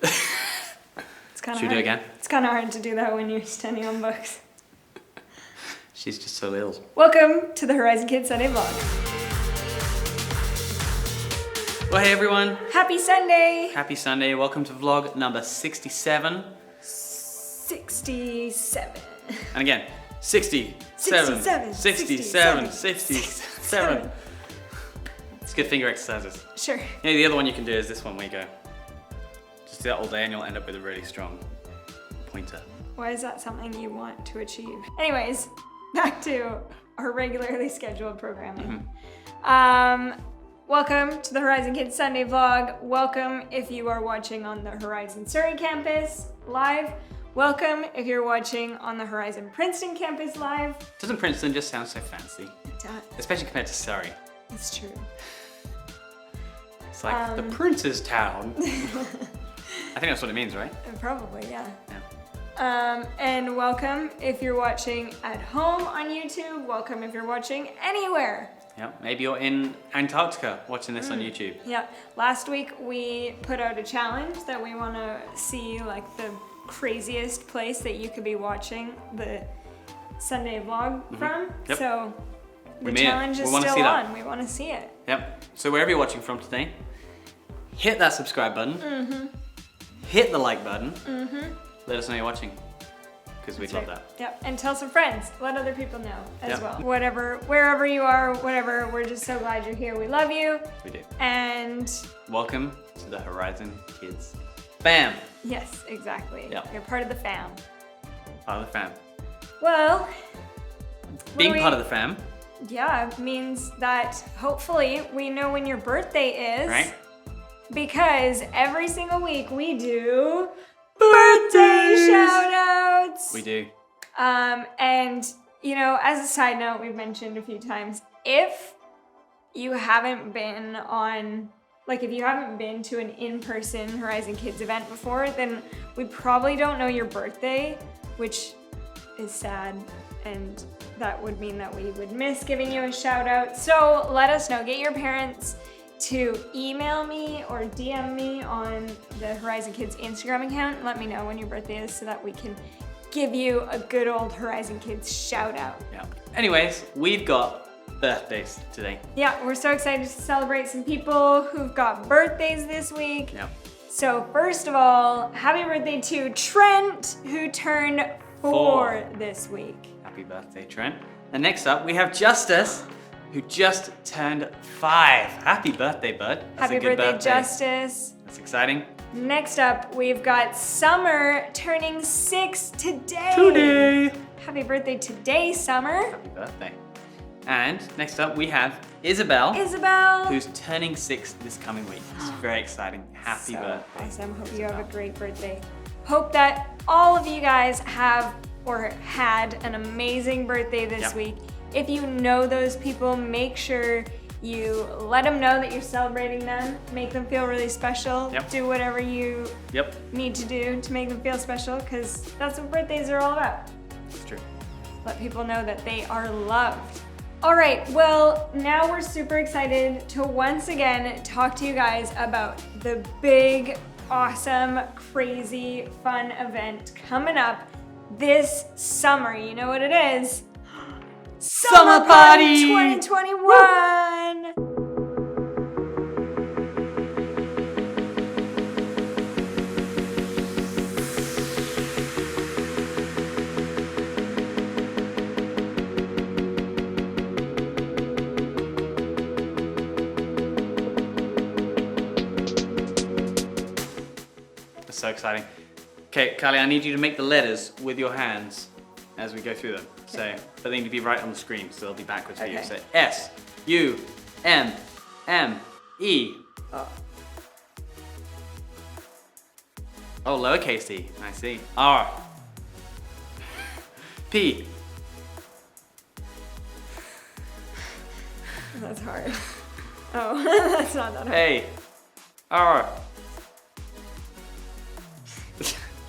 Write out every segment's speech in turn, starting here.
It's kind of Should we do it again? It's kind of hard to do that when you're standing on books. She's just so little. Welcome to the Horizon Kids Sunday vlog. Well, hey everyone. Happy Sunday. Happy Sunday. Welcome to vlog number 67. 67. And again, 67. 67. It's good finger exercises. Sure. Yeah, the other one you can do is this one where you go. Just do that all day and you'll end up with a really strong pointer. Why is that something you want to achieve? Anyways, back to our regularly scheduled programming. Welcome to the Horizon Kids Sunday vlog. Welcome if you are watching on the Horizon Surrey campus live. Welcome if you're watching on the Horizon Princeton campus live. Doesn't Princeton just sound so fancy? It does. Especially compared to Surrey. It's true. It's like the Prince's town. I think that's what it means, right? Probably, yeah. Yeah. And welcome if you're watching at home on YouTube. Welcome if you're watching anywhere. Yeah, maybe you're in Antarctica watching this on YouTube. Yeah, last week we put out a challenge that we want to see like the craziest place that you could be watching the Sunday vlog from. Yep. So the We made it. challenge is We wanna still see that. on. We want to see it. Yep. So wherever you're watching from today, hit that subscribe button. Hit the like button. Let us know you're watching, because we'd love that. Yep, and tell some friends. Let other people know as Yeah. well. Whatever, wherever you are, whatever, we're just so glad you're here. We love you. We do. And Welcome to the Horizon Kids fam. yes, exactly. Yep. You're part of the fam. Part of the fam. Well, Being part of the fam, yeah, means that hopefully we know when your birthday is. right? Because every single week we do birthday shout outs. We do. And you know, as a side note, we've mentioned a few times, if you haven't been on, like if you haven't been to an in-person Horizon Kids event before, then we probably don't know your birthday, which is sad, and that would mean that we would miss giving you a shout out. So let us know, get your parents to email me or DM me on the Horizon Kids Instagram account. Let me know when your birthday is so that we can give you a good old Horizon Kids shout out. Yeah. Anyways, we've got birthdays today. Yeah, we're so excited to celebrate some people who've got birthdays this week. Yeah. So first of all, happy birthday to Trent, who turned 4 this week. Happy birthday, Trent. And next up, we have Justice, who just turned 5. Happy birthday, bud. That's Happy a good birthday, Justice. That's exciting. Next up, we've got Summer turning 6 today. Happy birthday today, Summer. Happy birthday. And next up, we have Isabel, Isabel. who's turning 6 this coming week. It's very exciting. Happy So birthday. awesome. Hope you have a great birthday. Hope that all of you guys have or had an amazing birthday this week. If you know those people, make sure you let them know that you're celebrating them. Make them feel really special. Yep. Do whatever you Yep, need to do to make them feel special, because that's what birthdays are all about. it's true. Let people know that they are loved. All right, well, now we're super excited to once again talk to you guys about the big, awesome, crazy, fun event coming up this summer. You know what it is? Summer Party 2021! That's so exciting. Okay, Kylie, I need you to make the letters with your hands as we go through them. So, but they need to be right on the screen, so they'll be backwards for you. Okay. So S, U, M, M, E. Oh, lowercase e. I see. R. P. That's hard. Oh, that's not that hard. A. R.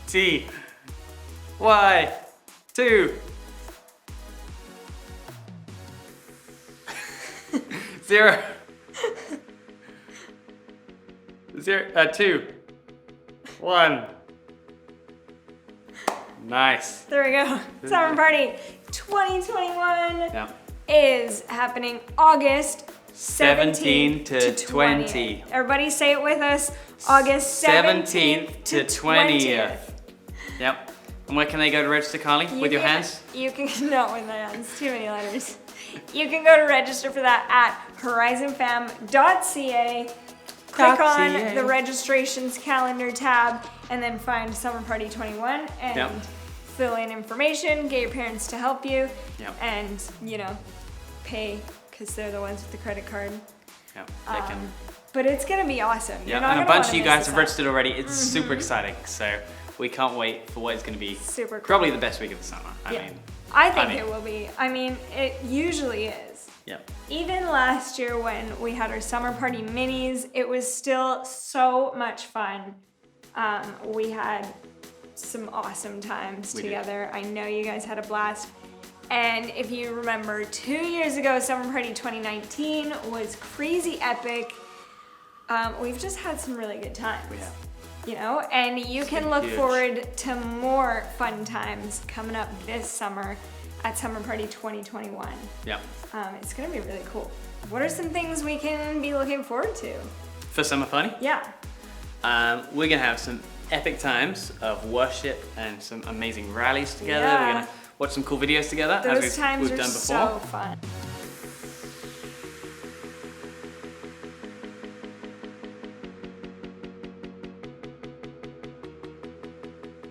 T. Y. 2. 0. 2. 1. Nice. There we go. Summer Party 2021 Yeah. is happening August 17 to 20th. 20. Everybody say it with us. August 17th to 20th. Yep. And where can they go to register, Carly? With your hands? You can, no, with my hands, too many letters. You can go to register for that at horizonfam.ca. Click on the registrations calendar tab and then find Summer Party 21 and fill in information, get your parents to help you, and, you know, pay because they're the ones with the credit card. Yep. But it's going to be awesome. Yeah, and a bunch of you guys have registered already. It's super exciting. So we can't wait for what is going to be super cool. Probably the best week of the summer. I think it will be. I mean, it usually is. Yep. Even last year when we had our Summer Party minis, it was still so much fun. We had some awesome times together. I know you guys had a blast. And if you remember, 2 years ago, Summer Party 2019 was crazy epic. We've just had some really good times. We have. You know, and you can look forward to more fun times coming up this summer at Summer Party 2021. Yep. It's gonna be really cool. What are some things we can be looking forward to? For Summer Party? Yeah. We're gonna have some epic times of worship and some amazing rallies together. Yeah. We're gonna watch some cool videos together Those times we've are done before. so fun.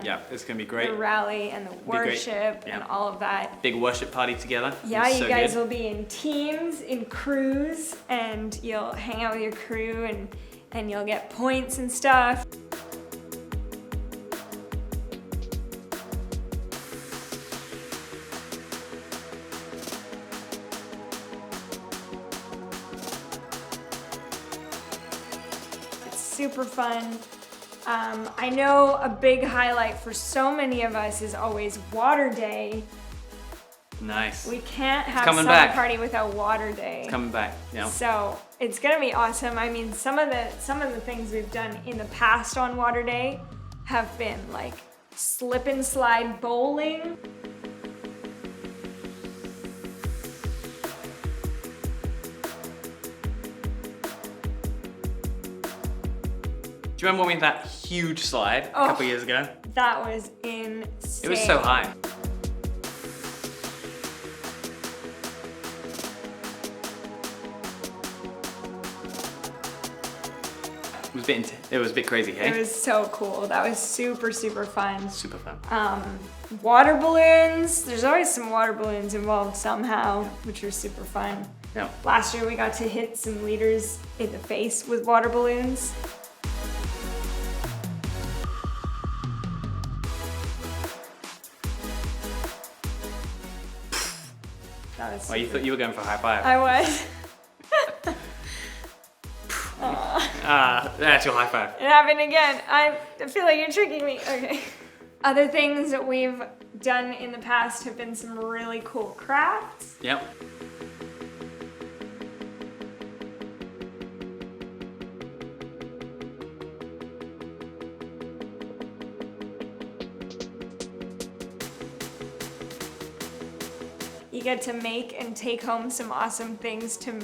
Yeah, it's gonna be great. The rally and the worship and all of that. Big worship party together. Yeah, you guys will be in teams, in crews, and you'll hang out with your crew and you'll get points and stuff. It's super fun. I know a big highlight for so many of us is always Water Day. Nice. We can't have Summer Party without Water Day. It's coming back, yeah. So it's gonna be awesome. I mean, some of the things we've done in the past on Water Day have been like slip and slide bowling. Do you remember when we had that huge slide a couple years ago? That was insane. It was so high. It was a bit crazy, hey? It was so cool. That was super, super fun. Super fun. Water balloons. There's always some water balloons involved somehow, which are super fun. Yeah. Last year we got to hit some leaders in the face with water balloons. Well, you thought you were going for a high five. I was. That's your high five. It happened again. I feel like you're tricking me. Okay. Other things that we've done in the past have been some really cool crafts. Yep. You get to make and take home some awesome things to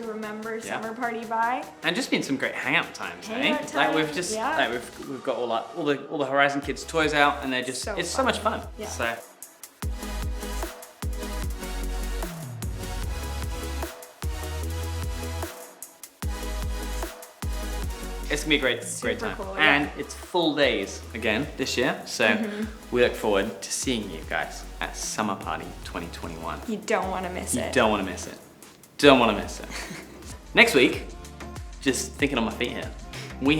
remember Summer Party by. And just been some great hangout times, Hangout Like we've times, just yeah. like we've got all the Horizon Kids toys out, and they're just it's so much fun. Yeah. So it's gonna be a great time. Cool, and it's full days again this year. So we look forward to seeing you guys at Summer Party 2021. You don't want to miss it. You don't want to miss it. Don't want to miss it. Next week, just thinking on my feet here, we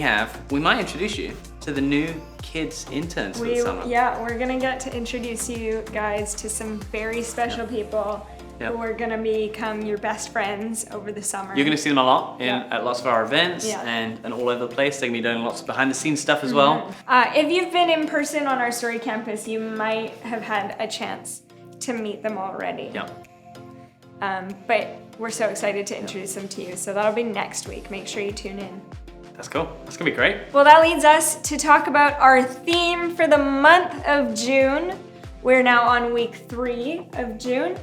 might introduce you to the new kids interns for the summer. Yeah, we're gonna get to introduce you guys to some very special people who are gonna become your best friends over the summer. You're gonna see them a lot at lots of our events and all over the place. They're gonna be doing lots of behind the scenes stuff as well. If you've been in person on our Story Campus, you might have had a chance to meet them already. Yeah. But we're so excited to introduce them to you. So that'll be next week. Make sure you tune in. That's cool. That's gonna be great. Well, that leads us to talk about our theme for the month of June. We're now on week 3 of June,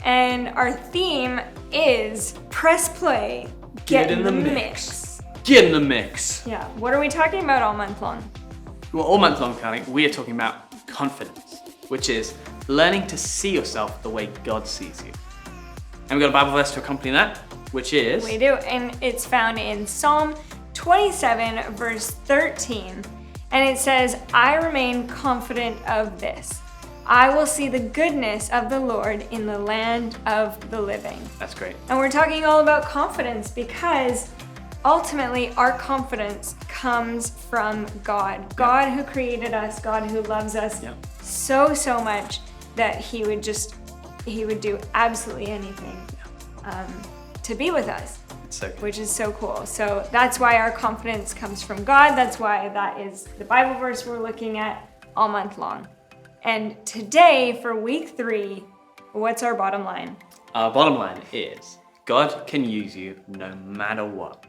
and our theme is press play, get in the mix. Get in the mix. Yeah, what are we talking about all month long? Well, all month long, Connie, we are talking about confidence, which is learning to see yourself the way God sees you. And we've got a Bible verse to accompany that, which is... We do, and it's found in Psalm 27, verse 13. And it says, I remain confident of this. I will see the goodness of the Lord in the land of the living. That's great. And we're talking all about confidence because ultimately our confidence comes from God. God who created us, God who loves us so much that he would do absolutely anything to be with us. So good. Which is so cool. So that's why our confidence comes from God. That's why that is the Bible verse we're looking at all month long. And today for week 3, what's our bottom line? Our bottom line is God can use you no matter what.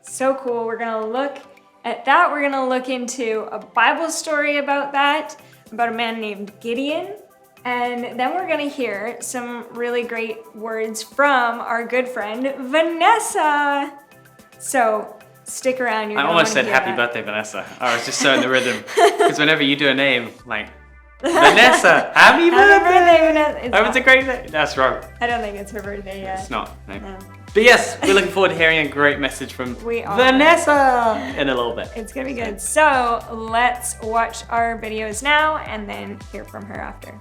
So cool. We're going to look at that. We're going to look into a Bible story about that, about a man named Gideon. And then we're going to hear some really great words from our good friend, Vanessa. So stick around. I almost said happy birthday, Vanessa. I was just so in the rhythm. Because whenever you do a name, like, Vanessa, happy birthday, Vanessa. Oh, it's a great day. That's wrong. I don't think it's her birthday yet. It's not. No. No. But yes, we're looking forward to hearing a great message from We are. Vanessa in a little bit. It's going to be good. So let's watch our videos now and then hear from her after.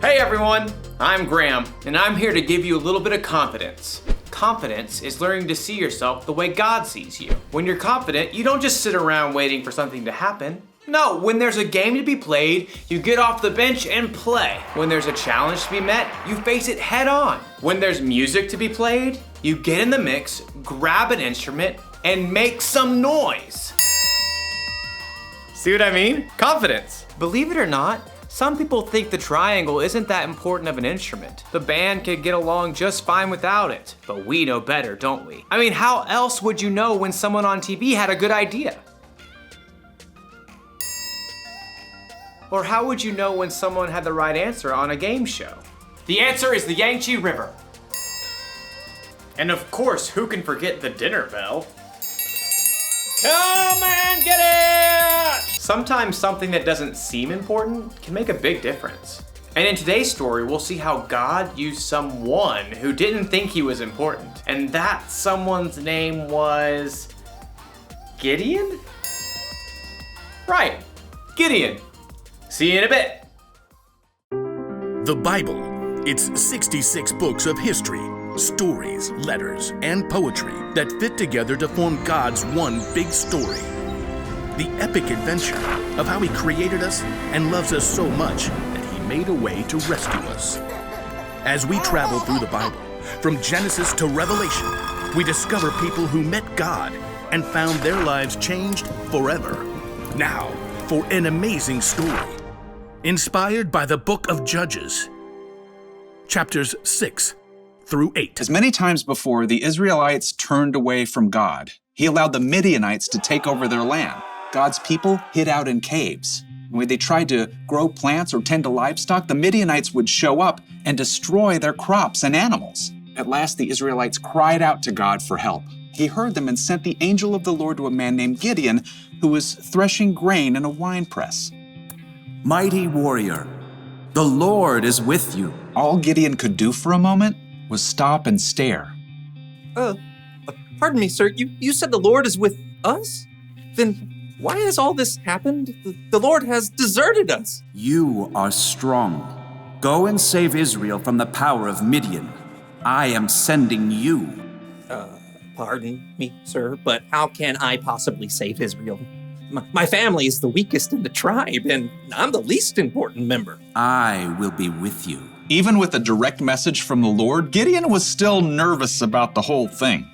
Hey everyone, I'm Graham, and I'm here to give you a little bit of confidence. Confidence is learning to see yourself the way God sees you. When you're confident, you don't just sit around waiting for something to happen. No, when there's a game to be played, you get off the bench and play. When there's a challenge to be met, you face it head on. When there's music to be played, you get in the mix, grab an instrument, and make some noise. See what I mean? Confidence. Believe it or not, some people think the triangle isn't that important of an instrument. The band could get along just fine without it. But we know better, don't we? I mean, how else would you know when someone on TV had a good idea? Or how would you know when someone had the right answer on a game show? The answer is the Yangtze River. And of course, who can forget the dinner bell? Come and get it! Sometimes something that doesn't seem important can make a big difference. And in today's story, we'll see how God used someone who didn't think he was important. And that someone's name was... Gideon? Right, Gideon. See you in a bit. The Bible. It's 66 books of history, stories, letters, and poetry that fit together to form God's one big story. The epic adventure of how He created us and loves us so much that He made a way to rescue us. As we travel through the Bible, from Genesis to Revelation, we discover people who met God and found their lives changed forever. Now, for an amazing story, inspired by the book of Judges, chapters 6 through 8. As many times before, the Israelites turned away from God. He allowed the Midianites to take over their land. God's people hid out in caves. When they tried to grow plants or tend to livestock, the Midianites would show up and destroy their crops and animals. At last, the Israelites cried out to God for help. He heard them and sent the angel of the Lord to a man named Gideon, who was threshing grain in a winepress. Mighty warrior, the Lord is with you. All Gideon could do for a moment was stop and stare. Pardon me, sir. You said the Lord is with us? Then why has all this happened? The Lord has deserted us. You are strong. Go and save Israel from the power of Midian. I am sending you. Pardon me, sir, but how can I possibly save Israel? My family is the weakest in the tribe, and I'm the least important member. I will be with you. Even with a direct message from the Lord, Gideon was still nervous about the whole thing.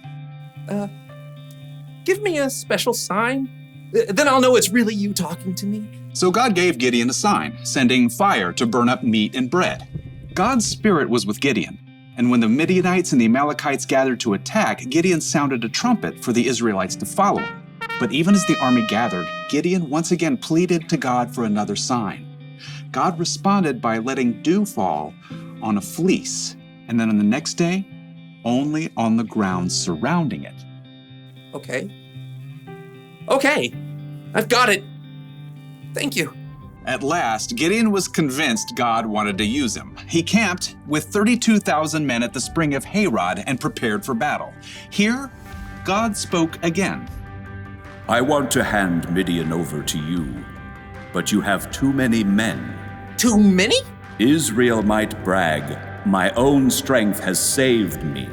Give me a special sign. Then I'll know it's really you talking to me. So God gave Gideon a sign, sending fire to burn up meat and bread. God's spirit was with Gideon, and when the Midianites and the Amalekites gathered to attack, Gideon sounded a trumpet for the Israelites to follow him. But even as the army gathered, Gideon once again pleaded to God for another sign. God responded by letting dew fall on a fleece, and then on the next day, only on the ground surrounding it. Okay, I've got it. Thank you. At last, Gideon was convinced God wanted to use him. He camped with 32,000 men at the spring of Harod and prepared for battle. Here, God spoke again. I want to hand Midian over to you, but you have too many men. Too many? Israel might brag, my own strength has saved me.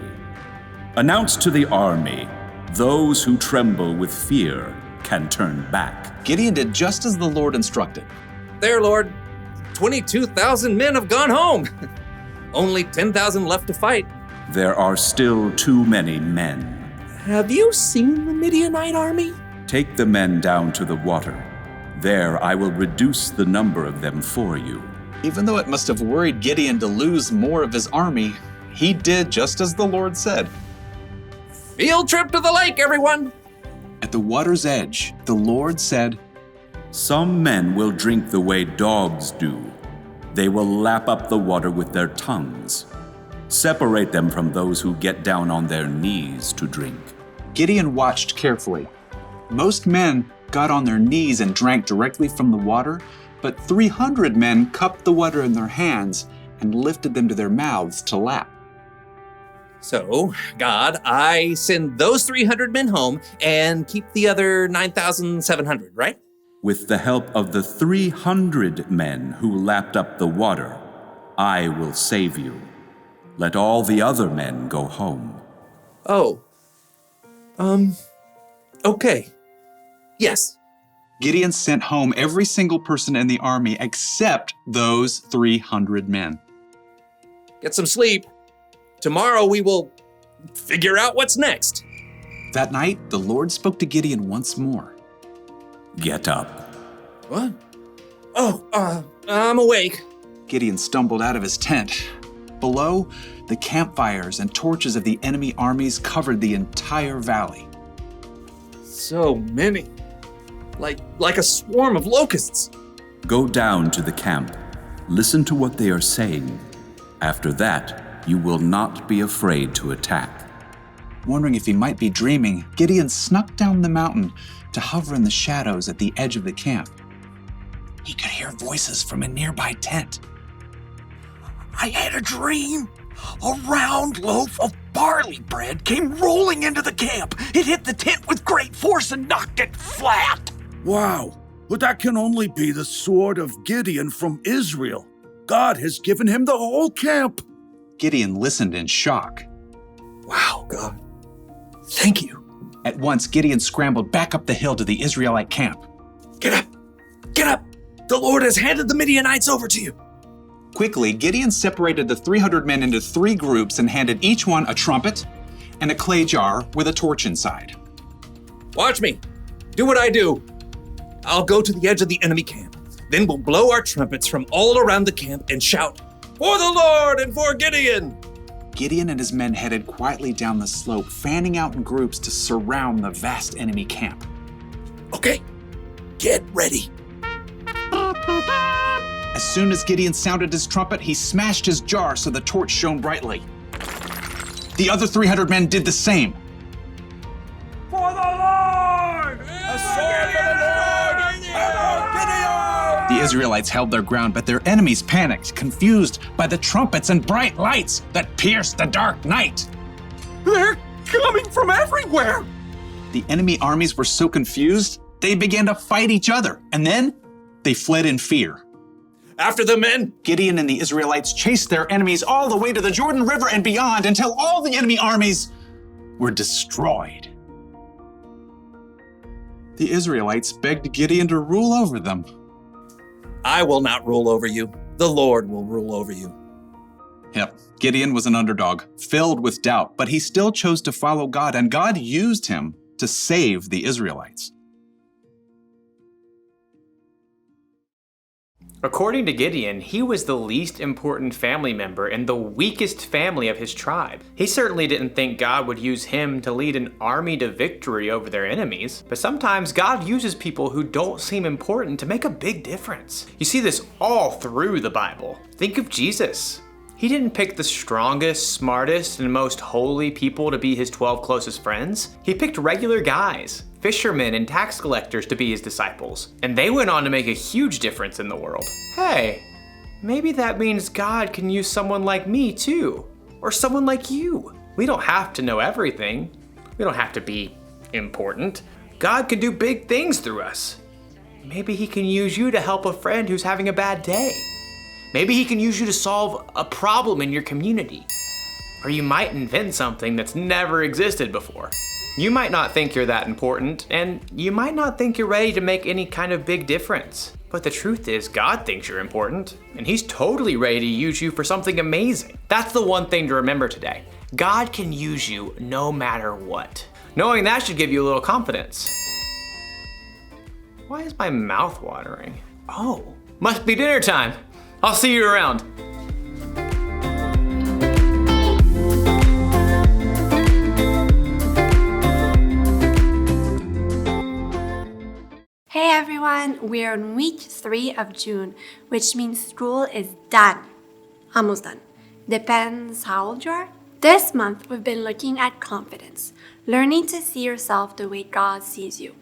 Announce to the army, those who tremble with fear can turn back. Gideon did just as the Lord instructed. There, Lord. 22,000 men have gone home. Only 10,000 left to fight. There are still too many men. Have you seen the Midianite army? Take the men down to the water. There I will reduce the number of them for you. Even though it must have worried Gideon to lose more of his army, he did just as the Lord said. Field trip to the lake, everyone! At the water's edge, the Lord said, Some men will drink the way dogs do. They will lap up the water with their tongues. Separate them from those who get down on their knees to drink. Gideon watched carefully. Most men got on their knees and drank directly from the water, but 300 men cupped the water in their hands and lifted them to their mouths to lap. So, God, I send those 300 men home and keep the other 9,700, right? With the help of the 300 men who lapped up the water, I will save you. Let all the other men go home. Okay. Yes. Gideon sent home every single person in the army except those 300 men. Get some sleep. Tomorrow we will figure out what's next. That night, the Lord spoke to Gideon once more. Get up. What? I'm awake. Gideon stumbled out of his tent. Below, the campfires and torches of the enemy armies covered the entire valley. So many. Like a swarm of locusts. Go down to the camp. Listen to what they are saying. After that, you will not be afraid to attack. Wondering if he might be dreaming, Gideon snuck down the mountain to hover in the shadows at the edge of the camp. He could hear voices from a nearby tent. I had a dream. A round loaf of barley bread came rolling into the camp. It hit the tent with great force and knocked it flat. Wow, but that can only be the sword of Gideon from Israel. God has given him the whole camp. Gideon listened in shock. Wow, God. Thank you. At once, Gideon scrambled back up the hill to the Israelite camp. Get up. Get up. The Lord has handed the Midianites over to you. Quickly, Gideon separated the 300 men into 3 groups and handed each one a trumpet and a clay jar with a torch inside. Watch me. Do what I do. I'll go to the edge of the enemy camp. Then we'll blow our trumpets from all around the camp and shout, "For the Lord and for Gideon!" Gideon and his men headed quietly down the slope, fanning out in groups to surround the vast enemy camp. Okay, get ready. As soon as Gideon sounded his trumpet, he smashed his jar so the torch shone brightly. The other 300 men did the same. For the Lord! A sword for the Lord! Gideon! The Israelites held their ground, but their enemies panicked, confused by the trumpets and bright lights that pierced the dark night. They're coming from everywhere. The enemy armies were so confused, they began to fight each other, and then they fled in fear. After the men! Gideon and the Israelites chased their enemies all the way to the Jordan River and beyond until all the enemy armies were destroyed. The Israelites begged Gideon to rule over them. I will not rule over you. The Lord will rule over you. Yep, Gideon was an underdog, filled with doubt, but he still chose to follow God, and God used him to save the Israelites. According to Gideon, he was the least important family member in the weakest family of his tribe. He certainly didn't think God would use him to lead an army to victory over their enemies, but sometimes God uses people who don't seem important to make a big difference. You see this all through the Bible. Think of Jesus. He didn't pick the strongest, smartest, and most holy people to be his 12 closest friends. He picked regular guys, fishermen and tax collectors to be his disciples, and they went on to make a huge difference in the world. Hey, maybe that means God can use someone like me too, or someone like you. We don't have to know everything. We don't have to be important. God can do big things through us. Maybe he can use you to help a friend who's having a bad day. Maybe he can use you to solve a problem in your community. Or you might invent something that's never existed before. You might not think you're that important, and you might not think you're ready to make any kind of big difference. But the truth is, God thinks you're important, and he's totally ready to use you for something amazing. That's the one thing to remember today. God can use you no matter what. Knowing that should give you a little confidence. Why is my mouth watering? Oh, must be dinner time. I'll see you around. Hey everyone, we're on week 3 of June, which means school is done. Almost done. Depends how old you are. This month we've been looking at confidence, learning to see yourself the way God sees you.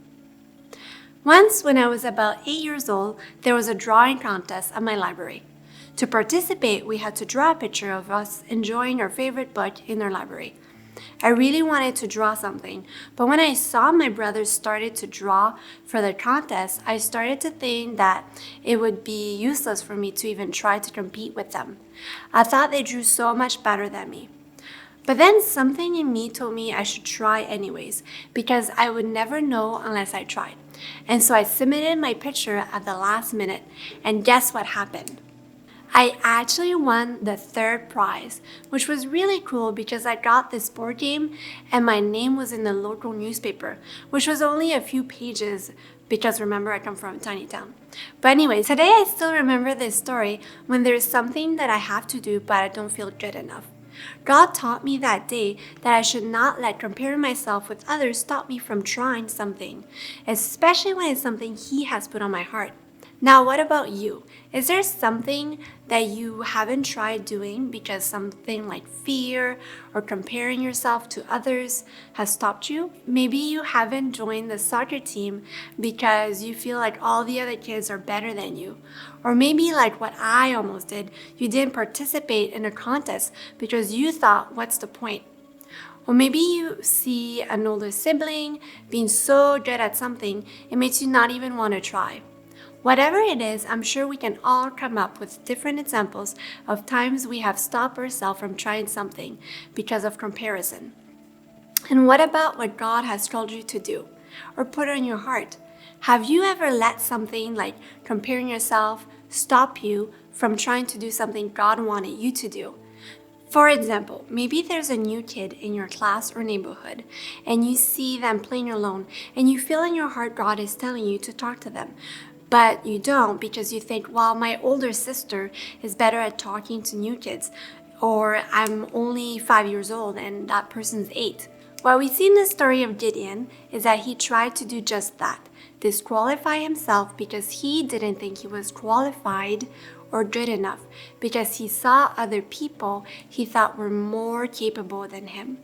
Once when I was about 8 years old, there was a drawing contest at my library. To participate, we had to draw a picture of us enjoying our favorite book in our library. I really wanted to draw something, but when I saw my brothers started to draw for the contest, I started to think that it would be useless for me to even try to compete with them. I thought they drew so much better than me. But then something in me told me I should try anyways, because I would never know unless I tried. And so I submitted my picture at the last minute, and guess what happened? I actually won the 3rd prize, which was really cool because I got this board game and my name was in the local newspaper, which was only a few pages because remember I come from a tiny town. But anyways, today I still remember this story when there's something that I have to do but I don't feel good enough. God taught me that day that I should not let comparing myself with others stop me from trying something, especially when it's something He has put on my heart. Now, what about you? Is there something that you haven't tried doing because something like fear or comparing yourself to others has stopped you? Maybe you haven't joined the soccer team because you feel like all the other kids are better than you. Or maybe like what I almost did, you didn't participate in a contest because you thought, what's the point? Or maybe you see an older sibling being so good at something, it makes you not even want to try. Whatever it is, I'm sure we can all come up with different examples of times we have stopped ourselves from trying something because of comparison. And what about what God has told you to do or put on your heart? Have you ever let something like comparing yourself stop you from trying to do something God wanted you to do? For example, maybe there's a new kid in your class or neighborhood and you see them playing alone and you feel in your heart God is telling you to talk to them. But you don't because you think, well, my older sister is better at talking to new kids, or I'm only 5 years old and that person's 8. What we see in the story of Gideon is that he tried to do just that, disqualify himself because he didn't think he was qualified or good enough, because he saw other people he thought were more capable than him.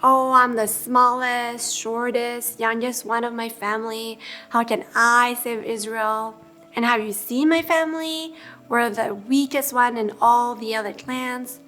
Oh, I'm the smallest, shortest, youngest one of my family. How can I save Israel? And have you seen my family? We're the weakest one in all the other clans.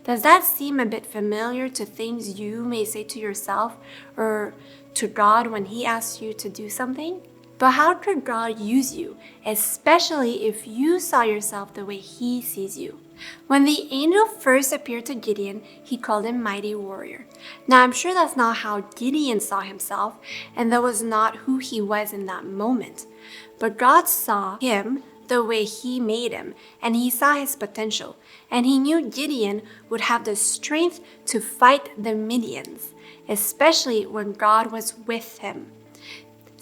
Does that seem a bit familiar to things you may say to yourself or to God when He asks you to do something? But how could God use you, especially if you saw yourself the way He sees you? When the angel first appeared to Gideon, he called him mighty warrior. Now, I'm sure that's not how Gideon saw himself, and that was not who he was in that moment. But God saw him the way He made him, and He saw his potential, and He knew Gideon would have the strength to fight the Midians, especially when God was with him.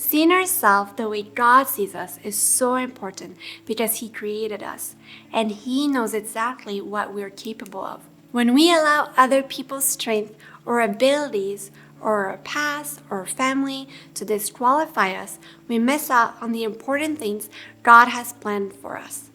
Seeing ourselves the way God sees us is so important because He created us and He knows exactly what we're capable of. When we allow other people's strength or abilities or our past or family to disqualify us, we miss out on the important things God has planned for us.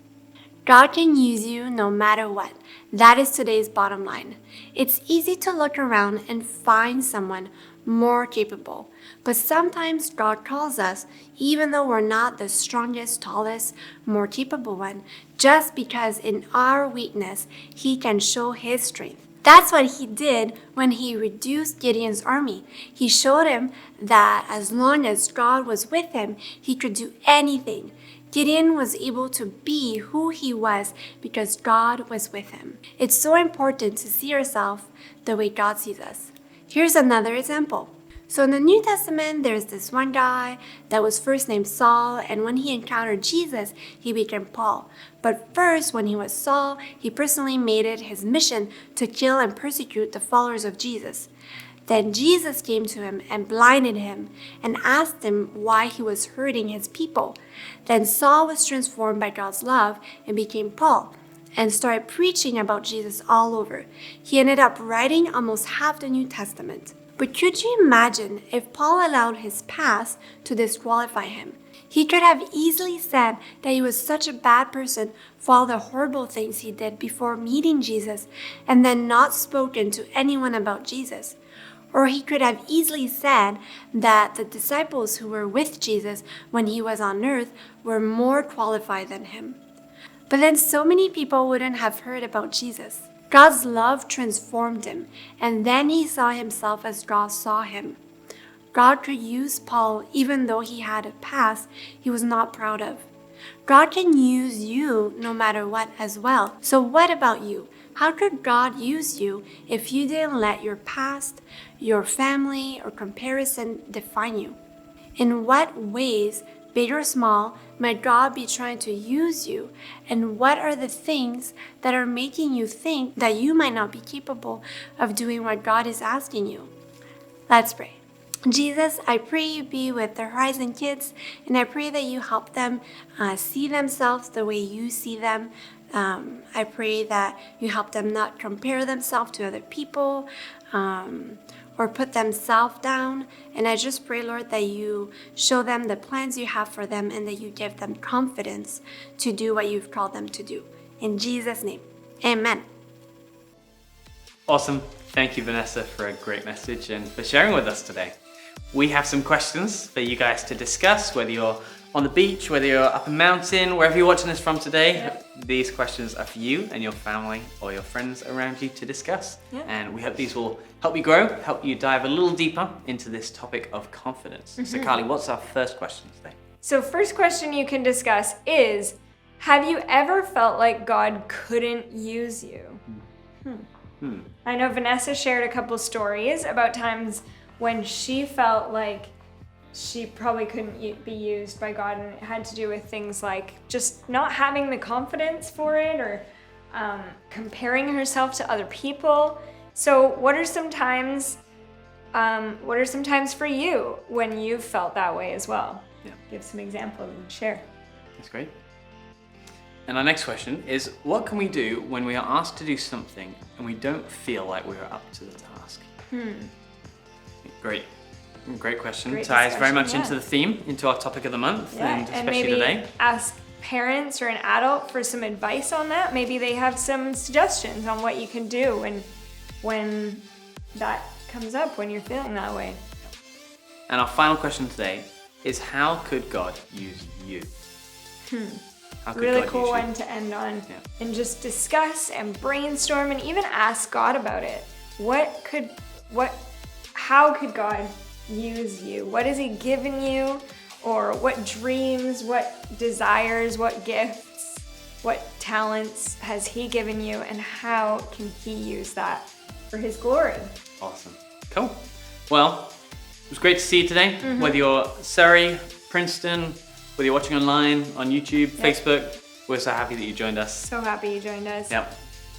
God can use you no matter what. That is today's bottom line. It's easy to look around and find someone more capable, but sometimes God calls us even though we're not the strongest, tallest, more capable one, just because in our weakness, He can show His strength. That's what He did when He reduced Gideon's army. He showed him that as long as God was with him, he could do anything. Gideon was able to be who he was because God was with him. It's so important to see ourselves the way God sees us. Here's another example. So in the New Testament, there's this one guy that was first named Saul, and when he encountered Jesus, he became Paul. But first, when he was Saul, he personally made it his mission to kill and persecute the followers of Jesus. Then Jesus came to him and blinded him and asked him why he was hurting his people. Then Saul was transformed by God's love and became Paul and started preaching about Jesus all over. He ended up writing almost half the New Testament. But could you imagine if Paul allowed his past to disqualify him? He could have easily said that he was such a bad person for all the horrible things he did before meeting Jesus and then not spoken to anyone about Jesus. Or he could have easily said that the disciples who were with Jesus when he was on earth were more qualified than him. But then so many people wouldn't have heard about Jesus. God's love transformed him, and then he saw himself as God saw him. God could use Paul even though he had a past he was not proud of. God can use you no matter what as well. So what about you? How could God use you if you didn't let your past, your family, or comparison define you? In what ways, big or small, might God be trying to use you? And what are the things that are making you think that you might not be capable of doing what God is asking you? Let's pray. Jesus, I pray you be with the Horizon kids, and I pray that you help them see themselves the way you see them. I pray that you help them not compare themselves to other people or put themselves down. And I just pray, Lord, that you show them the plans you have for them and that you give them confidence to do what you've called them to do. In Jesus' name, amen. Awesome. Thank you, Vanessa, for a great message and for sharing with us today. We have some questions for you guys to discuss, whether you're on the beach, whether you're up a mountain, wherever you're watching this from today. Yep. These questions are for you and your family or your friends around you to discuss. Yep. And we hope these will help you grow, help you dive a little deeper into this topic of confidence. Mm-hmm. So Carly, what's our first question today? So first question you can discuss is, have you ever felt like God couldn't use you? I know Vanessa shared a couple stories about times when she felt like she probably couldn't be used by God, and it had to do with things like just not having the confidence for it or comparing herself to other people. So what are some times for you when you've felt that way as well? Yeah. Give some examples and share. That's great. And our next question is, what can we do when we are asked to do something and we don't feel like we are up to the task? Great question. Great Ties very much into the theme, into our topic of the month, and especially maybe today. Ask parents or an adult for some advice on that. Maybe they have some suggestions on what you can do when that comes up, when you're feeling that way. And our final question today is, how could God use you? Really cool one to end on. Yeah. And just discuss and brainstorm and even ask God about it. How could God use you? What has he given you? Or what dreams, what desires, what gifts, what talents has he given you, and how can he use that for his glory? Awesome. Cool. Well, it was great to see you today. Whether you're Surrey, Princeton, whether you're watching online, on YouTube, Facebook, we're so happy that you joined us. So happy you joined us. Yep.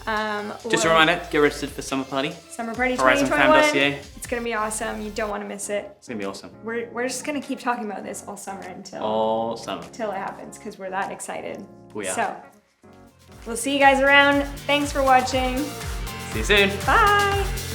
Just a reminder, get registered for Summer Party. Summer Party horizonchurch.ca. 2021. It's going to be awesome. You don't want to miss it. It's going to be awesome. We're just going to keep talking about this all summer All summer. until it happens because we're that excited. We are. So, we'll see you guys around. Thanks for watching. See you soon. Bye.